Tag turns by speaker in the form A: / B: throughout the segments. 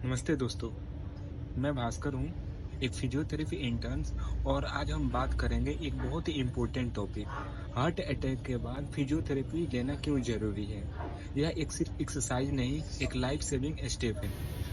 A: नमस्ते दोस्तों, मैं भास्कर हूँ, एक फिजियोथेरेपी इंटर्न्स और आज हम बात करेंगे एक बहुत ही इम्पोर्टेंट टॉपिक, हार्ट अटैक के बाद फिजियोथेरेपी लेना क्यों ज़रूरी है। यह एक सिर्फ एक्सरसाइज नहीं, एक लाइफ सेविंग स्टेप है।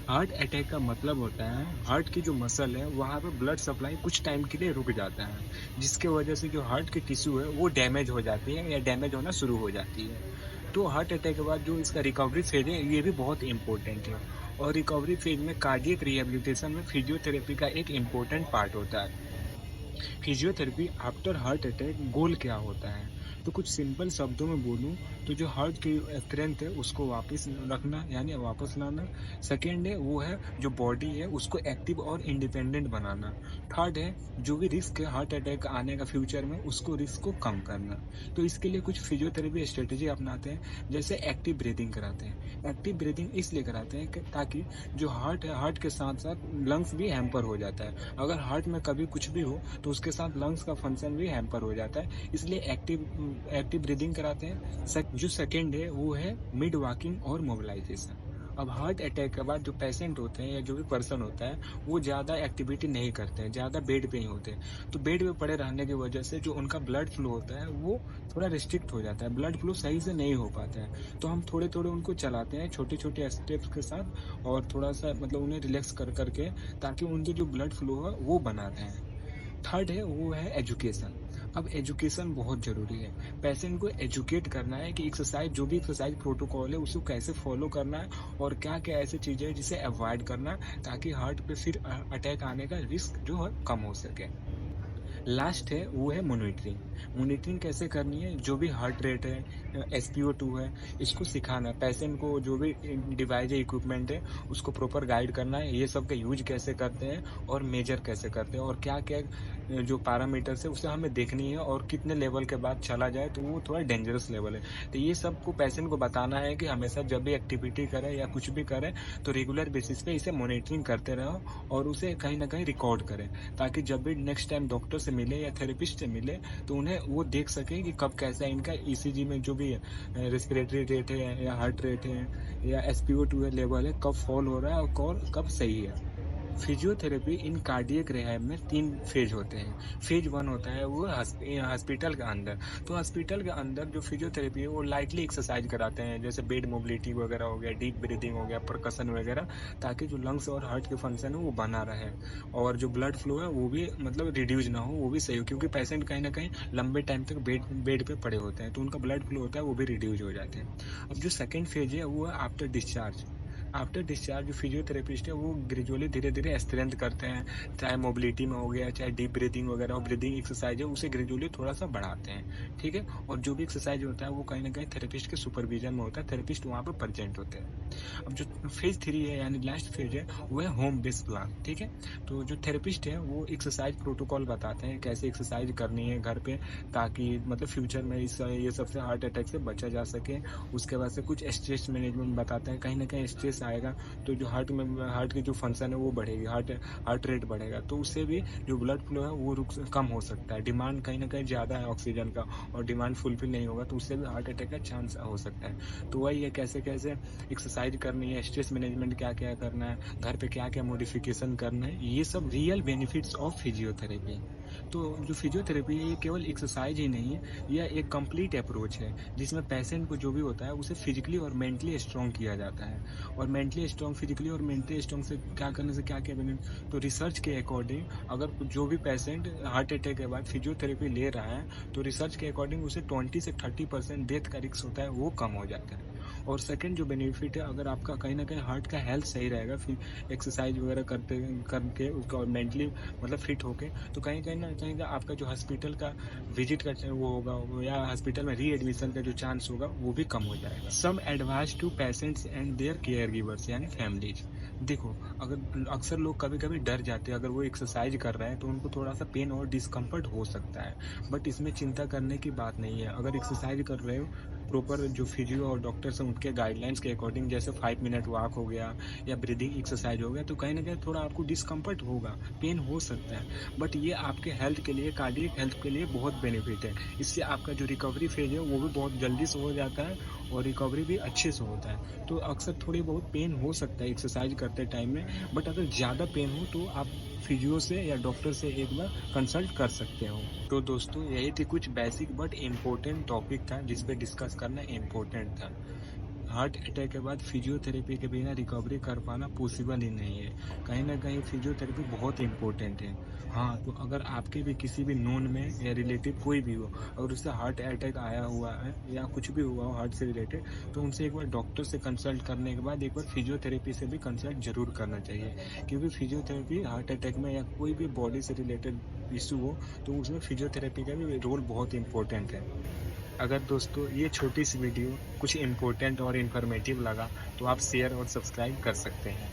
A: हार्ट अटैक का मतलब होता है, हार्ट की जो मसल है, वहाँ पे ब्लड सप्लाई कुछ टाइम के लिए रुक जाता है, जिसके वजह से जो हार्ट की टिश्यू है, वो डैमेज हो जाती है या डैमेज होना शुरू हो जाती है। तो हार्ट अटैक के बाद जो इसका रिकवरी फेज़ है, ये भी बहुत इम्पोर्टेंट है। और रिकवरी फेज में कार्डियक रिहेबिलिटेशन में फिजियोथेरेपी का एक इम्पोर्टेंट पार्ट होता है। फिजियोथेरेपी आफ्टर हार्ट अटैक गोल क्या होता है? तो कुछ सिंपल शब्दों में बोलूँ तो जो हार्ट की स्ट्रेंथ है उसको वापस रखना यानी वापस लाना। सेकेंड है वो है जो बॉडी है उसको एक्टिव और इंडिपेंडेंट बनाना। थर्ड है जो भी रिस्क है हार्ट अटैक आने का फ्यूचर में उसको रिस्क को कम करना। तो इसके लिए कुछ फिजियोथेरेपी स्ट्रेटेजी अपनाते हैं, जैसे एक्टिव ब्रीदिंग कराते हैं। एक्टिव ब्रीदिंग इसलिए कराते हैं कि ताकि जो हार्ट है, हार्ट के साथ साथ लंग्स भी हैम्पर हो जाता है। अगर हार्ट में कभी कुछ भी हो तो उसके साथ लंग्स का फंक्शन भी हैम्पर हो जाता है, इसलिए एक्टिव ब्रीदिंग कराते हैं। जो सेकेंड है वो है मिड वॉकिंग और मोबिलाइजेशन। अब हार्ट अटैक के बाद जो पेशेंट होते हैं या जो भी पर्सन होता है वो ज़्यादा एक्टिविटी नहीं करते हैं, ज़्यादा बेड पे ही होते हैं। तो बेड पे पड़े रहने की वजह से जो उनका ब्लड फ्लो होता है वो थोड़ा रिस्ट्रिक्ट हो जाता है, ब्लड फ्लो सही से नहीं हो पाता है। तो हम थोड़े थोड़े उनको चलाते हैं छोटे छोटे स्टेप्स के साथ, और थोड़ा सा मतलब उन्हें रिलैक्स कर करके, ताकि उनके जो ब्लड फ्लो है वो बना रहें। थर्ड है वो है एजुकेशन। अब एजुकेशन बहुत ज़रूरी है। पेशेंट को एजुकेट करना है कि एक्सरसाइज जो भी एक्सरसाइज प्रोटोकॉल है उसको कैसे फॉलो करना है और क्या-क्या ऐसी चीज़ें हैं जिसे अवॉइड करना है, ताकि हार्ट पे फिर अटैक आने का रिस्क जो है कम हो सके। लास्ट है वो है मॉनिटरिंग। मॉनिटरिंग कैसे करनी है, जो भी हार्ट रेट है, एसपीओ2 है, इसको सिखाना है पेशेंट को। जो भी डिवाइस है, इक्विपमेंट है, उसको प्रॉपर गाइड करना है, ये सब का यूज कैसे करते हैं और मेजर कैसे करते हैं, और क्या क्या जो पैरामीटर्स है उसे हमें देखनी है, और कितने लेवल के बाद चला जाए तो वो थोड़ा डेंजरस लेवल है। तो ये सब को पेशेंट को बताना है कि हमेशा जब भी एक्टिविटी करें या कुछ भी करें तो रेगुलर बेसिस पे इसे मॉनिटरिंग करते रहो और उसे कहीं ना कहीं रिकॉर्ड करें, ताकि जब भी नेक्स्ट टाइम डॉक्टर से मिले या थेरेपिस्ट से मिले तो उन्हें वो देख सके कि कब कैसा इनका ईसीजी में जो भी रेस्पिरेटरी रेट है या हार्ट रेट है या एसपीओ2 लेवल है, कब फॉल हो रहा है और कब सही है। फिजियोथेरेपी इन कार्डियक रिहैब में 3 फेज होते हैं। फेज 1 होता है वो हॉस्पिटल के अंदर। तो हॉस्पिटल के अंदर जो फिजियोथेरेपी है वो लाइटली एक्सरसाइज कराते हैं, जैसे बेड मोबिलिटी वगैरह हो गया, डीप ब्रीदिंग हो गया, परकशन वगैरह, ताकि जो लंग्स और हार्ट के फंक्शन है वो बना रहे और जो ब्लड फ्लो है वो भी मतलब रिड्यूस ना हो, वो भी सही हो, क्योंकि पेशेंट कहीं ना कहीं लंबे टाइम तक बेड पे पड़े होते हैं तो उनका ब्लड फ्लो होता है वो भी रिड्यूस हो जाते हैं। अब जो सेकेंड फेज है वो है आफ्टर डिस्चार्ज। आफ्टर डिस्चार्ज जो फिजियोथेरेपिस्ट है वो ग्रेजुअली धीरे धीरे स्ट्रेंथ करते हैं, चाहे मोबिलिटी में हो गया, चाहे डीप ब्रीदिंग वगैरह ब्रीदिंग एक्सरसाइज है उसे ग्रेजुअली थोड़ा सा बढ़ाते हैं। ठीक है, और जो भी एक्सरसाइज होता है वो कहीं ना कहीं थेरेपिस्ट के सुपरविजन में होता है, थेरेपिस्ट वहाँ पर प्रेजेंट होते हैं। अब जो फेज 3 है यानी लास्ट फेज है वो है होम बेस्ड प्लान। ठीक है, तो जो थेरेपिस्ट है वो एक्सरसाइज प्रोटोकॉल बताते हैं कैसे एक्सरसाइज करनी है घर पे, ताकि मतलब फ्यूचर में इस ये सबसे हार्ट अटैक से बचा जा सके। उसके बाद से कुछ स्ट्रेस मैनेजमेंट बताते हैं, कहीं ना कहीं स्ट्रेस आएगा तो जो हार्ट की जो फंक्शन है वो बढ़ेगी, हार्ट रेट बढ़ेगा, तो उससे भी जो ब्लड फ्लो है वो रुक कम हो सकता है। डिमांड कहीं ना कहीं ज़्यादा है ऑक्सीजन का और डिमांड फुलफिल नहीं होगा तो उससे भी हार्ट अटैक का चांस हो सकता है। तो वही है कैसे कैसे एक्सरसाइज करनी है, स्ट्रेस मैनेजमेंट क्या क्या करना है, घर पे क्या क्या मॉडिफिकेशन करना है, ये सब रियल बेनिफिट्स ऑफ फिजियोथेरेपी। तो जो फिजियोथेरेपी है ये केवल एक्सरसाइज ही नहीं है, यह एक कंप्लीट अप्रोच है जिसमें पेशेंट को जो भी होता है उसे फिजिकली और मेंटली स्ट्रॉन्ग किया जाता है। और मेंटली स्ट्रॉन्ग, फिजिकली और मेंटली स्ट्रॉन्ग से क्या करने से क्या क्या बेनिफिट, तो रिसर्च के अकॉर्डिंग अगर जो भी पेशेंट हार्ट अटैक के बाद फिजियोथेरेपी ले रहा है तो रिसर्च के अकॉर्डिंग उसे 20 से 30% डेथ का रिस्क होता है वो कम हो जाता है। और सेकंड जो बेनिफिट है, अगर आपका कहीं ना कहीं हार्ट का हेल्थ सही रहेगा फिर एक्सरसाइज वगैरह करते करके उसका और मेंटली मतलब फिट होके, तो कहीं कहीं ना कहीं का आपका जो हॉस्पिटल का विजिट का वो होगा या हॉस्पिटल में रीएडमिशन का जो चांस होगा वो भी कम हो जाएगा। Some advice to patients and their care givers यानी फैमिलीज। देखो, अगर अक्सर लोग कभी कभी डर जाते हैं, अगर वो एक्सरसाइज कर रहे हैं तो उनको थोड़ा सा पेन और डिस्कम्फर्ट हो सकता है, बट इसमें चिंता करने की बात नहीं है। अगर एक्सरसाइज कर रहे हो प्रॉपर जो फिजियो और डॉक्टर्स हैं उनके गाइडलाइंस के अकॉर्डिंग, जैसे 5 मिनट वॉक हो गया या ब्रीदिंग एक्सरसाइज हो गया, तो कहीं ना कहीं थोड़ा आपको डिस्कम्फर्ट होगा, पेन हो सकता है, बट ये आपके हेल्थ के लिए, कार्डियक हेल्थ के लिए बहुत बेनिफिट है। इससे आपका जो रिकवरी फेज है वो भी बहुत जल्दी से हो जाता है और रिकवरी भी अच्छे से होता है। तो अक्सर थोड़ी बहुत पेन हो सकता है एक्सरसाइज करते टाइम में, बट अगर ज़्यादा पेन हो तो आप फिजियो से या डॉक्टर से एक बार कंसल्ट कर सकते हो। तो दोस्तों यही थी कुछ बेसिक बट इम्पोर्टेंट टॉपिक था जिस पे डिस्कस करना इम्पोर्टेंट था। हार्ट अटैक के बाद फिजियोथेरेपी के बिना रिकवरी कर पाना पॉसिबल ही नहीं है। कहीं न कहीं फिजियोथेरेपी बहुत इम्पोर्टेंट है। हाँ, तो अगर आपके भी किसी भी नोन में या रिलेटिव कोई भी हो और उससे हार्ट अटैक आया हुआ है या कुछ भी हुआ हो हार्ट से रिलेटेड, तो उनसे एक बार डॉक्टर से कंसल्ट करने के बाद एक बार फिजियोथेरेपी से भी कंसल्ट ज़रूर करना चाहिए। क्योंकि फिजियोथेरेपी हार्ट अटैक में या कोई भी बॉडी से रिलेटेड इश्यू हो, तो उसमें फिजियोथेरेपी का भी रोल बहुत इम्पोर्टेंट है। अगर दोस्तों ये छोटी सी वीडियो कुछ इम्पोर्टेंट और इन्फॉर्मेटिव लगा तो आप शेयर और सब्सक्राइब कर सकते हैं।